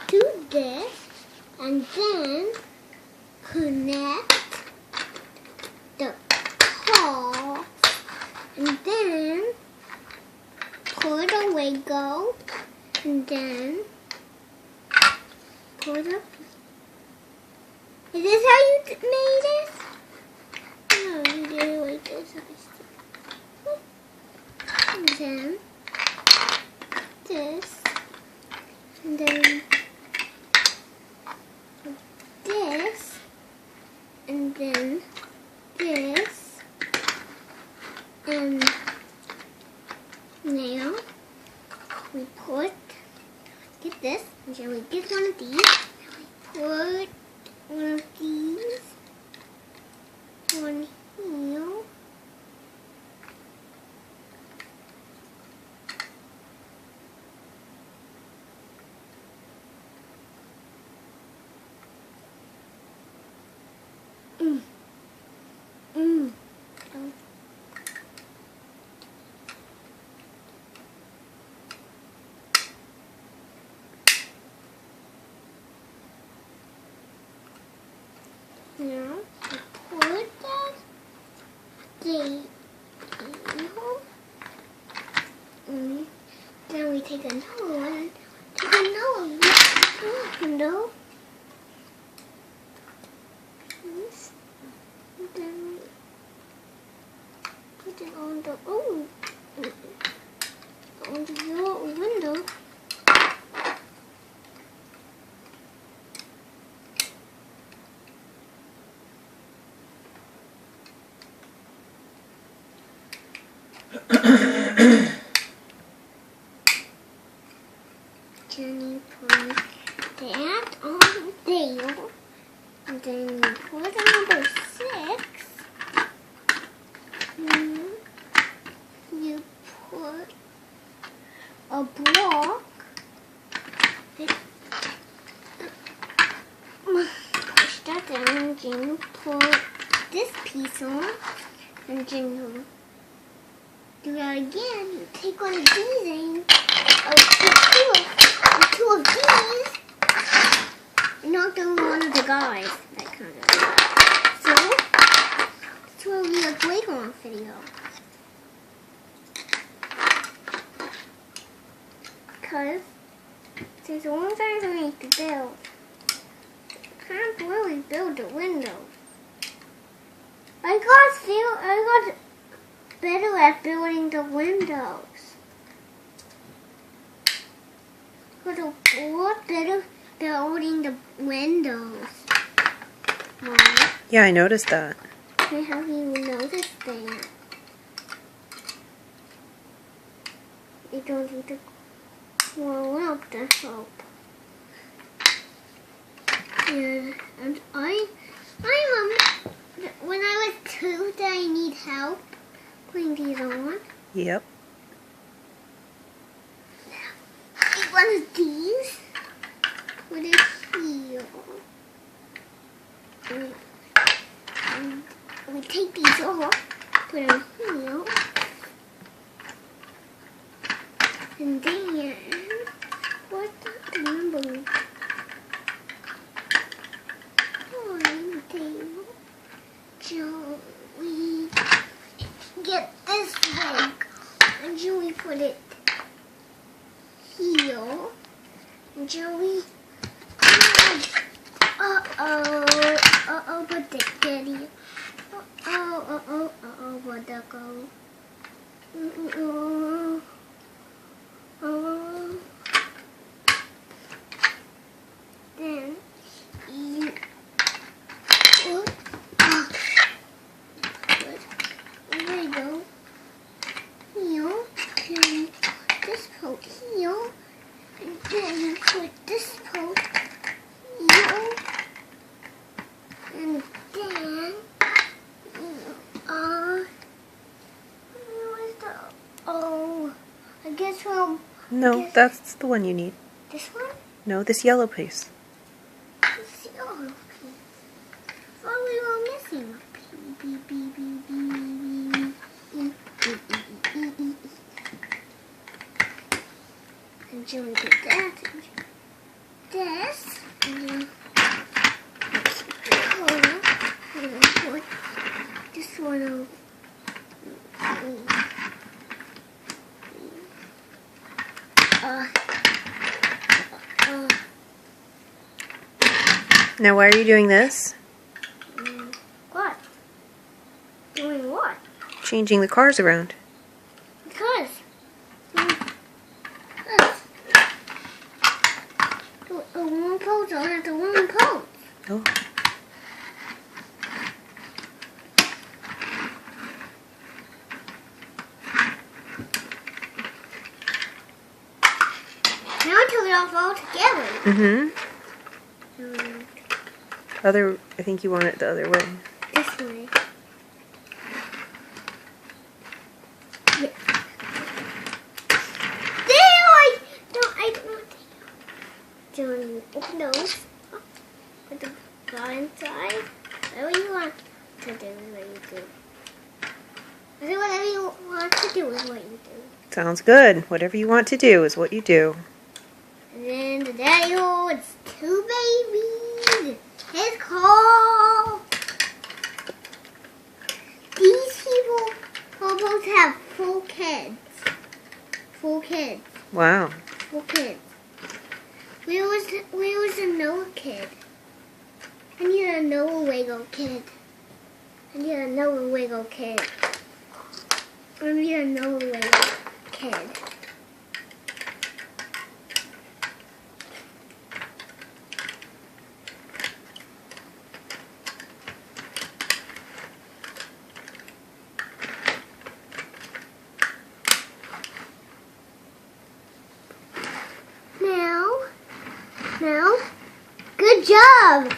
Do this and then connect the paws and then put a Lego and then put a... Is this how you made it? No, you did it like this. And then this and then this and then this and now we put, get this, and then we get one of these, put one of these on here. Now we put that thing in. Then we take another one. Window. This. And then we put it on the window. Then you put that on there, and then you put number 6, and you put a block, push that down, and then you put this piece on, and then you do that again. You take one of these and two of these, not the one of the guys, that kind of. So, this will be a playground video. Because there's one thing I need to build. I can't really build the windows. I got better at building the windows. Got a lot better building the windows. Mom. Yeah, I noticed that. I haven't even noticed that. You don't need to grow up to help. Yeah, and when I was 2, did I need help putting these on? Yep. Take one of these, put it here. And we take these off, put them here. And then, what's the number? So we get this leg, and then we put it here, and Joey, but the daddy, where'd that go? Then you put, there you go, here, then this coat here, and then you put this coat here, and then I guess No, that's the one you need. This one? No, this yellow piece. This yellow piece. Oh, we were missing a piece. And then we get that. And this. And then this one over. Now, why are you doing this? What? Doing what? Changing the cars around. Because. The one post on at the one post. Oh. Now I took it off altogether. I think you want it the other way. This way. Yeah. There I don't. Doing open those. Put the bar inside. Whatever you want to do is what you do. I think whatever you want to do is what you do. Sounds good. Whatever you want to do is what you do. And then the daddy holds two babies. His call. These people almost have 4 kids. 4 kids. Wow. 4 kids. Where was the Noah kid? I need a Noah Lego kid. I need a Noah Lego kid. I need a Noah Lego kid. Now, good job!